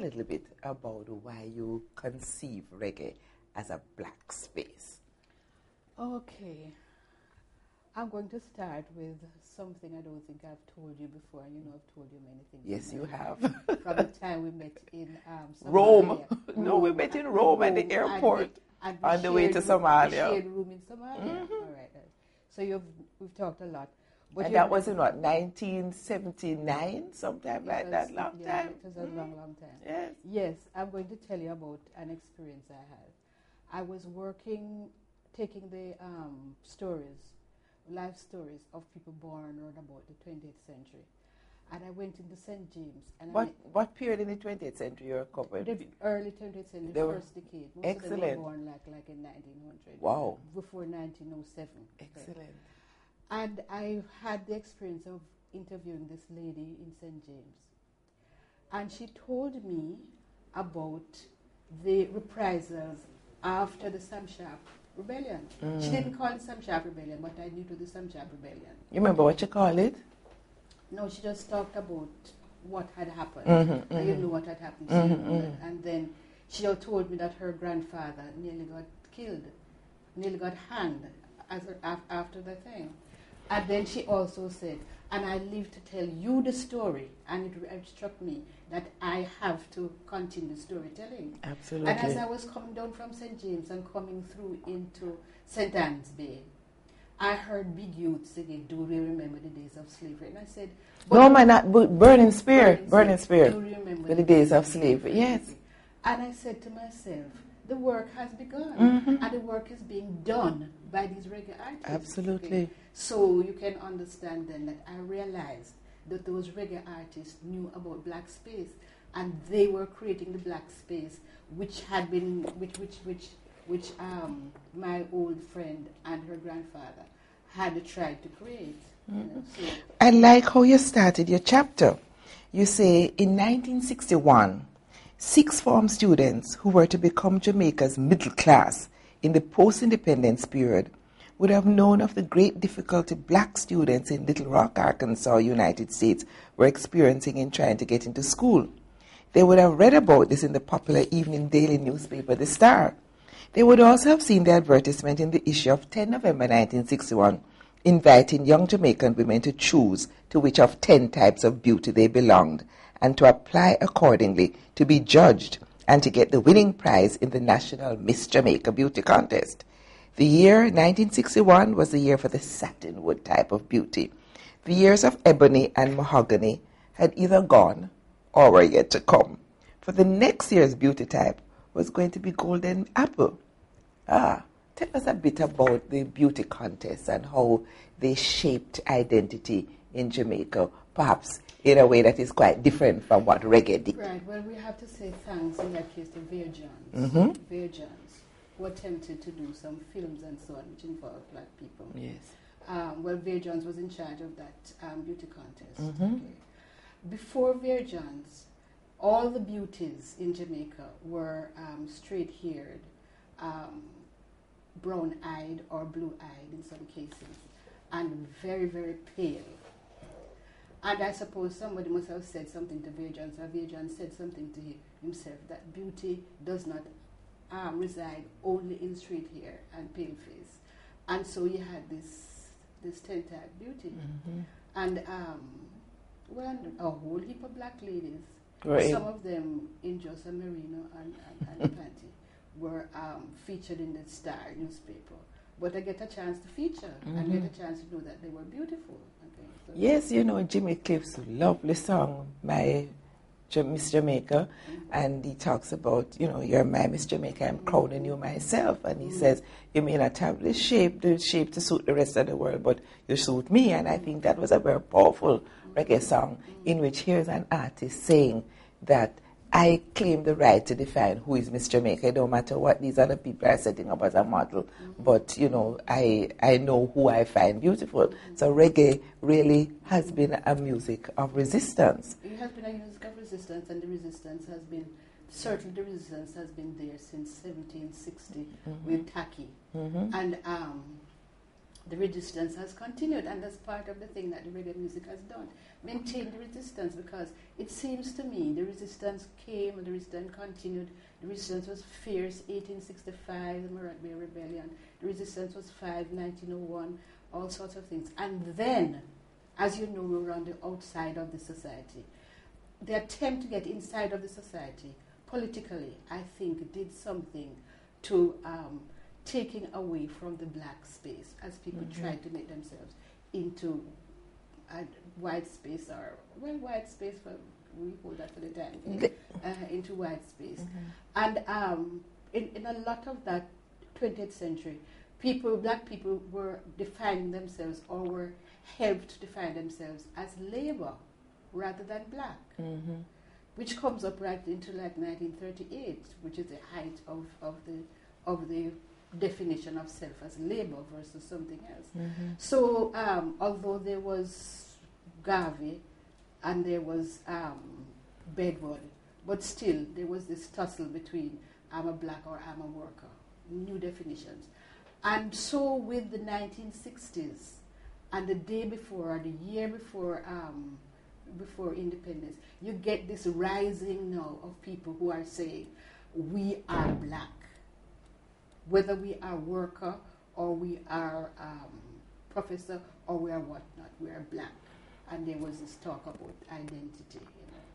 little bit about why you conceive reggae as a black space. Okay. I'm going to start with something I don't think I've told you before. You know, I've told you many things. Yes, you have. From the time we met in Rome. No, we met in Rome at the airport on the way to Somalia. We shared a room in Somalia. Mm-hmm. All right. So we've talked a lot. But and that was in what, 1979, sometime like that, long time? It was a long time. Yes. Yes, I'm going to tell you about an experience I had. I was taking the life stories of people born around about the 20th century. And I went into St. James. And what period in the 20th century you were covering? The early 20th century, the first decade. Most excellent. of them were born like in 1900. Wow. Before 1907. Excellent. Okay. And I had the experience of interviewing this lady in St. James. And she told me about the reprisals after the Sam Sharp Rebellion. She didn't call it Sam Sharp Rebellion, but I knew it was the Sam Sharp Rebellion. You remember what you called it? No, she just talked about what had happened. Mm-hmm, I didn't know what had happened. So and then she told me that her grandfather nearly got killed, nearly got hanged after the thing. And then she also said, and I live to tell you the story, and it struck me that I have to continue storytelling. Absolutely. And as I was coming down from St. James and coming through into St. Anne's Bay, I heard big youths singing, "Do we remember the days of slavery?" And I said, "No, man, not Burning Spear. Burning Spear. Do we remember the days of slavery?" Yes. And I said to myself, the work has begun, and the work is being done by these reggae artists. Absolutely. Okay? So you can understand then that I realized that those reggae artists knew about black space, and they were creating the black space, which had been, which my old friend and her grandfather had tried to create. You know, so. I like how you started your chapter. You say in 1961, sixth form students who were to become Jamaica's middle class in the post-independence period would have known of the great difficulty black students in Little Rock, Arkansas, United States were experiencing in trying to get into school. They would have read about this in the popular evening daily newspaper, The Star. They would also have seen the advertisement in the issue of 10 November 1961, inviting young Jamaican women to choose to which of 10 types of beauty they belonged, and to apply accordingly to be judged and to get the winning prize in the National Miss Jamaica Beauty Contest. The year 1961 was the year for the satinwood type of beauty. The years of ebony and mahogany had either gone or were yet to come. For the next year's beauty type was going to be golden apple. Tell us a bit about the beauty contest and how they shaped identity in Jamaica, perhaps in a way that is quite different from what reggae did. Right. Well, we have to say thanks in that case to Virgins. Virgins, who attempted to do some films and so on, which involved black people. Yes. Well, Virgins was in charge of that beauty contest. Okay. Before Virgins, all the beauties in Jamaica were straight-haired, brown-eyed or blue-eyed in some cases, and very, very pale. And I suppose somebody must have said something to Virgins, or Virgins said something to himself, that beauty does not reside only in straight hair and pale face. And so he had this 10-type beauty. And well, a whole heap of black ladies, some of them in just a merino and panty, were featured in the Star newspaper. But I get a chance to feature and get a chance to know that they were beautiful. Okay, so yes, you know, Jimmy Cliff's lovely song, My Miss Jamaica, and he talks about, you know, you're my Miss Jamaica, I'm crowning you myself. And he says, you may not have the shape to suit the rest of the world, but you suit me. And I think that was a very powerful reggae song in which here's an artist saying that I claim the right to define who is Miss Jamaica. It don't matter what these other people are setting up as a model, but, you know, I know who I find beautiful. So reggae really has been a music of resistance. It has been a music of resistance, and the resistance has been, certainly the resistance has been there since 1760 with Taki. And the resistance has continued, and that's part of the thing that the reggae music has done. Maintain the resistance, because it seems to me the resistance came, the resistance continued. The resistance was fierce, 1865, the Brodber Rebellion. The resistance was 1901, all sorts of things. And then, as you know, we were on the outside of the society. The attempt to get inside of the society, politically, I think, did something to taking away from the black space, as people tried to make themselves into white space, or white space, for we hold that for the time being, into white space. And in a lot of that 20th century, black people were defining themselves, or were helped to define themselves as labor rather than black, which comes up right into like 1938, which is the height of the definition of self as labor versus something else. So although there was Garvey and there was Bedford, but still there was this tussle between I'm a black or I'm a worker, new definitions. And so with the 1960s and the day before, or the year before independence, you get this rising now of people who are saying, we are black. Whether we are worker, or we are professor, or we are whatnot, we are black. And there was this talk about identity.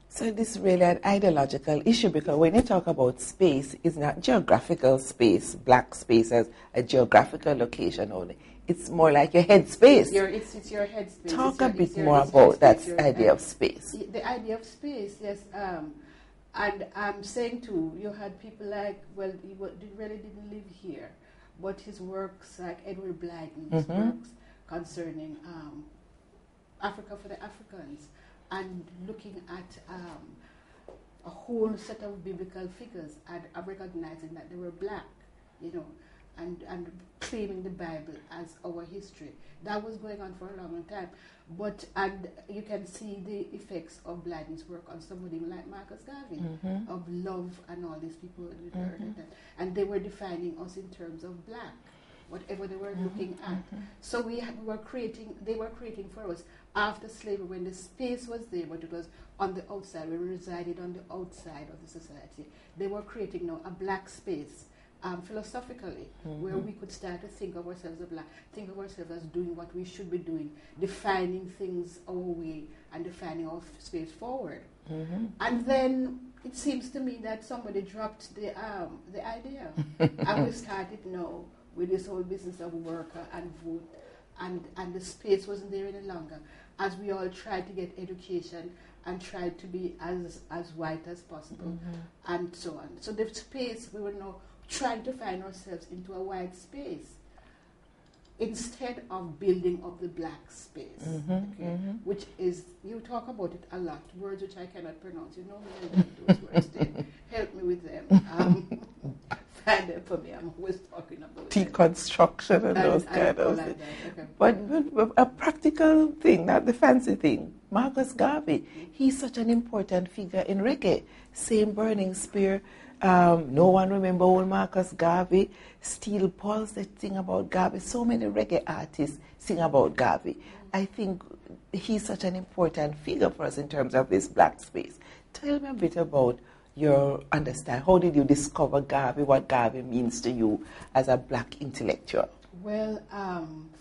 So this is really an ideological issue, because when you talk about space, it's not geographical space, black space as a geographical location only. It's more like your head space. It's your head space. Talk a bit more about that idea of space. The idea of space, yes. And I'm saying too, you had people like, well, he really didn't live here, but his works, like Edward Blyden's works concerning Africa for the Africans, and looking at a whole set of biblical figures, and recognizing that they were black, and claiming the Bible as our history. That was going on for a long time. And you can see the effects of Blyden's work on somebody like Marcus Garvey, of love and all these people. And they were defining us in terms of black, whatever they were looking at. So they were creating for us after slavery, when the space was there, but it was on the outside. We resided on the outside of the society. They were creating now a black space. Philosophically, where we could start to think of ourselves as black, think of ourselves as doing what we should be doing, defining things our way, and defining our space forward. And then it seems to me that somebody dropped the idea, and we started now with this whole business of worker and vote, and the space wasn't there any longer, as we all tried to get education and tried to be as white as possible, and so on. So the space, we were now trying to find ourselves into a white space instead of building up the black space, which is, you talk about it a lot, words which I cannot pronounce. You know me, those words there. Help me with them. Find them for me. I'm always talking about deconstruction and those kind of things. But a practical thing, not the fancy thing. Marcus Garvey, he's such an important figure in reggae. Same Burning Spear. No one remember old Marcus Garvey. Steel Pulse, they sing about Garvey. So many reggae artists sing about Garvey. I think he's such an important figure for us in terms of this black space. Tell me a bit about your understanding. How did you discover Garvey? What Garvey means to you as a black intellectual? Well,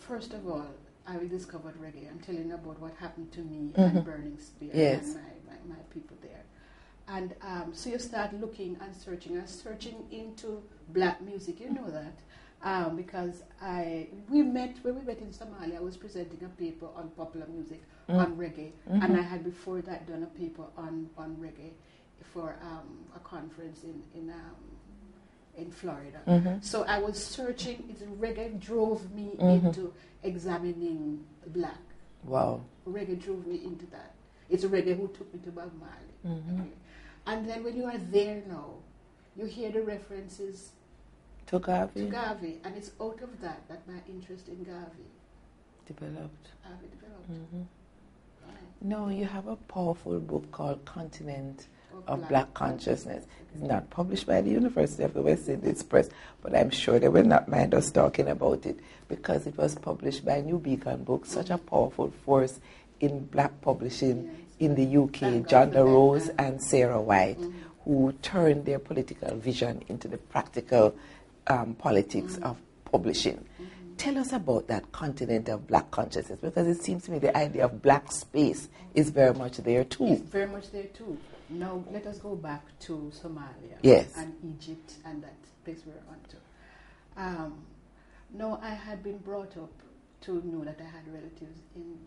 first of all, I discovered reggae. I'm telling you about what happened to me and Burning Spear and my people there. And so you start looking and searching into black music. You know that because when we met in Somalia, I was presenting a paper on popular music, on reggae, and I had before that done a paper on reggae for a conference in Florida. So I was searching. Reggae drove me into examining black. Wow. Reggae drove me into that. It's reggae who took me to Bob Marley. Okay. And then when you are there now, you hear the references to Garvey, and it's out of that my interest in Garvey developed. Right. No, you have a powerful book called Continent of Black Consciousness. It's not published by the University of the West Indies Press, but I'm sure they will not mind us talking about it because it was published by New Beacon Books, such a powerful force in black publishing in the UK, John DeRose and Sarah White, who turned their political vision into the practical politics of publishing. Tell us about that continent of black consciousness, because it seems to me the idea of black space is very much there too. It's very much there too. Now let us go back to Somalia and Egypt and that place we're on to. No, I had been brought up to know that I had relatives in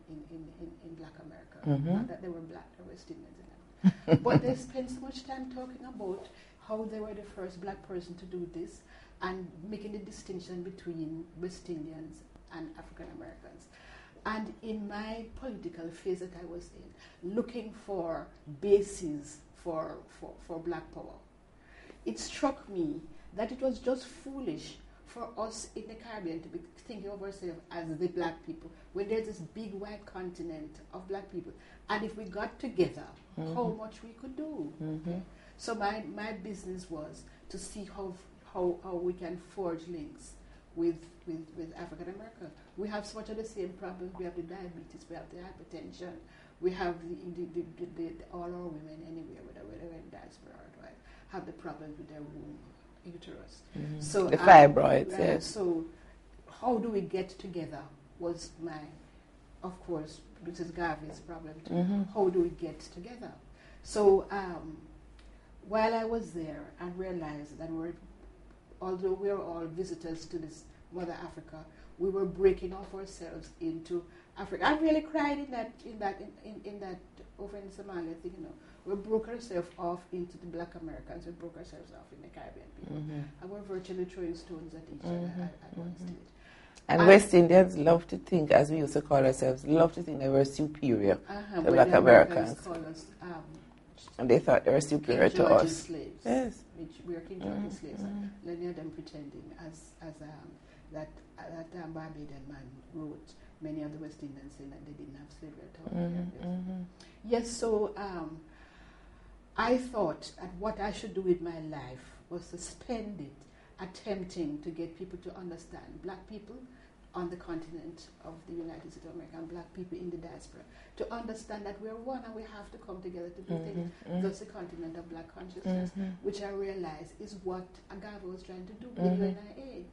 Black America, not that they were black or West Indians in them. But they spent so much time talking about how they were the first black person to do this and making the distinction between West Indians and African Americans. And in my political phase that I was in, looking for bases for black power, it struck me that it was just foolish for us in the Caribbean to be thinking of ourselves as the black people when there's this big white continent of black people. And if we got together, how much we could do. Okay? So my business was to see how we can forge links with African America. We have so much of the same problems. We have the diabetes, we have the hypertension, we have the all our women anywhere, whether in diaspora or right, have the problems with their womb, uterus. So the fibroids, yes. So how do we get together was of course, Mrs. Garvey's problem too. How do we get together? So while I was there and realized that although we are all visitors to this Mother Africa, we were breaking off ourselves into Africa. I really cried in that over in Somalia thing, We broke ourselves off into the black Americans, we broke ourselves off in the Caribbean people. And we're virtually throwing stones at each other at one stage. And West Indians love to think, as we used to call ourselves, love to think they were superior to black Americans. Call us, and they thought they were superior to us. Slaves. Yes. Which we are King George's slaves. Many of them pretending that Barbadian man wrote many of the West Indians saying that they didn't have slavery at all. Yes, so I thought that what I should do with my life was to spend it attempting to get people to understand black people on the continent of the United States of America and black people in the diaspora, to understand that we're one and we have to come together to do things. That's the continent of black consciousness, which I realize is what Agave was trying to do with UNIA.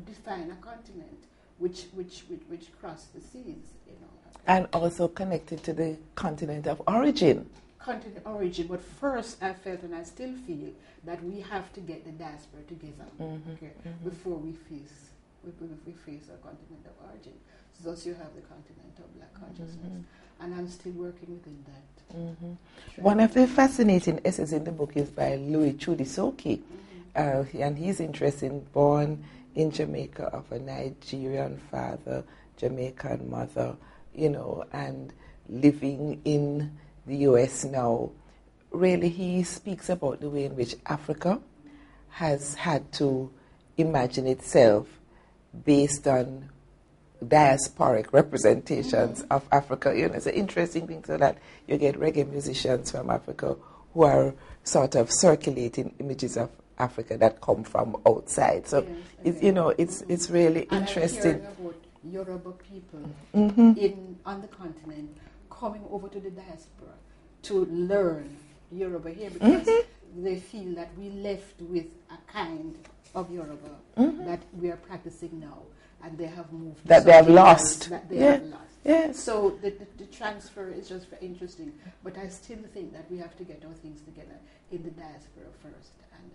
Define a continent which crossed the seas, And also connected to the continent of origin. Continent of origin, but first I felt, and I still feel, that we have to get the diaspora together before we face our continent of origin. So thus you have the continent of black consciousness, and I'm still working within that. One of the fascinating essays in the book is by Louis Chudisoki, and he's interested, born in Jamaica of a Nigerian father, Jamaican mother, and living in the US now. Really, he speaks about the way in which Africa has had to imagine itself based on diasporic representations of Africa. It's an interesting thing, so that you get reggae musicians from Africa who are sort of circulating images of Africa that come from outside. So it's really interesting. And I'm hearing about Yoruba people on the continent coming over to the diaspora to learn Yoruba here because they feel that we left with a kind of Yoruba that we are practicing now, and they have moved. That they have lost. That they have lost. Yeah. So the transfer is just very interesting, but I still think that we have to get our things together in the diaspora first, and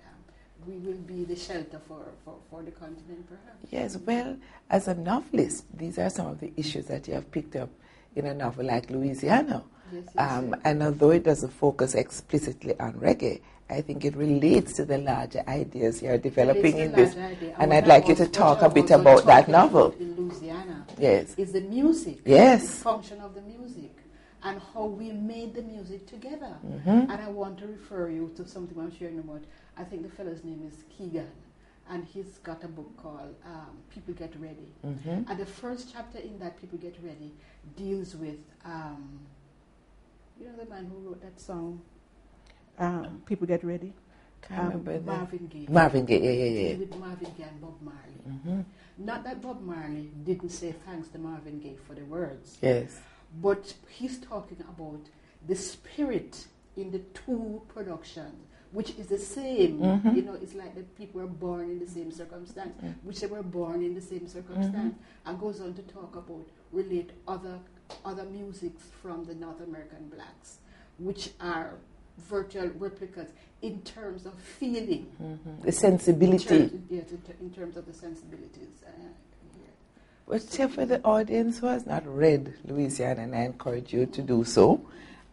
we will be the shelter for the continent, perhaps. Yes, well, as a novelist, these are some of the issues that you have picked up in a novel like Louisiana. Yes. And although it doesn't focus explicitly on reggae, I think it relates to the larger ideas you're developing in this. And I'd like you to talk a bit about that novel. In Louisiana, yes, is the music, yes, the function of the music, and how we made the music together. And I want to refer you to something I'm sharing about. I think the fellow's name is Keegan, and he's got a book called People Get Ready. And the first chapter in that People Get Ready deals with, the man who wrote that song, People Get Ready. Can't remember Marvin Gaye. Marvin Gaye, yeah. With Marvin Gaye and Bob Marley. Not that Bob Marley didn't say thanks to Marvin Gaye for the words. Yes. But he's talking about the spirit in the two productions, which is the same. You know, it's like that people were born in the same circumstance, which they were born in the same circumstance, and goes on to talk about relate other musics from the North American blacks, which are virtual replicas in terms of feeling. The sensibility. In terms of the sensibilities. But for the audience who has not read Louisiana, and I encourage you to do so,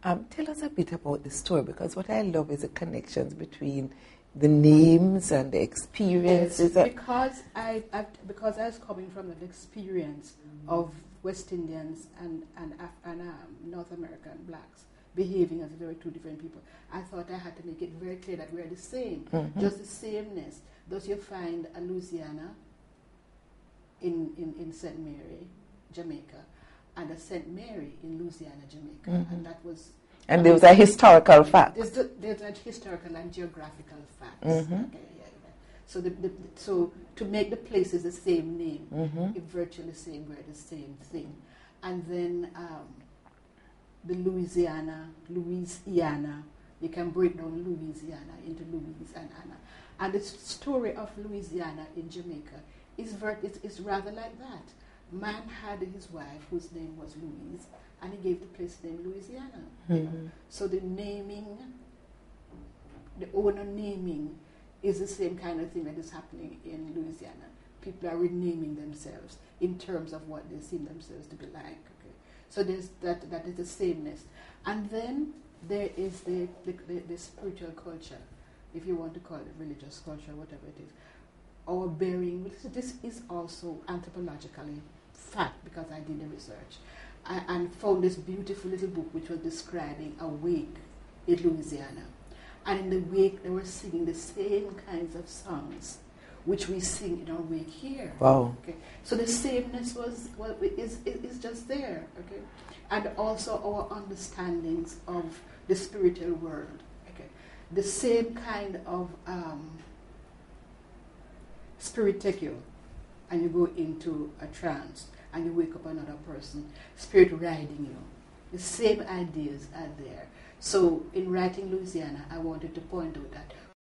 tell us a bit about the story, because what I love is the connections between the names and the experiences. Because I was coming from the experience of West Indians and North American blacks behaving as if they were two different people, I thought I had to make it very clear that we are the same, just the sameness. Thus you find a Louisiana in St. Mary, Jamaica, and a St. Mary in Louisiana, Jamaica, and that was. And there was a historical fact. There's a historical and geographical facts. Okay, So so to make the places the same name, virtually the same word, the same thing, and then the Louisiana, you can break down Louisiana into Louise and Anna, and the story of Louisiana in Jamaica is rather like that. Man had his wife whose name was Louise, and he gave the place the name Louisiana. You know? So the naming, the owner naming, is the same kind of thing that is happening in Louisiana. People are renaming themselves in terms of what they seem themselves to be like. Okay? So there's that is the sameness. And then there is the spiritual culture, if you want to call it religious culture, whatever it is. Our bearing, this is also anthropologically fact, because I did the research. And found this beautiful little book which was describing a wake in Louisiana. And in the wake, they were singing the same kinds of songs which we sing in our wake here. Wow. Okay. So the sameness is just there. Okay. And also our understandings of the spiritual world. Okay. The same kind of spirit take you, and you go into a trance, and you wake up another person, spirit riding you. The same ideas are there. So in writing Louisiana, I wanted to point out that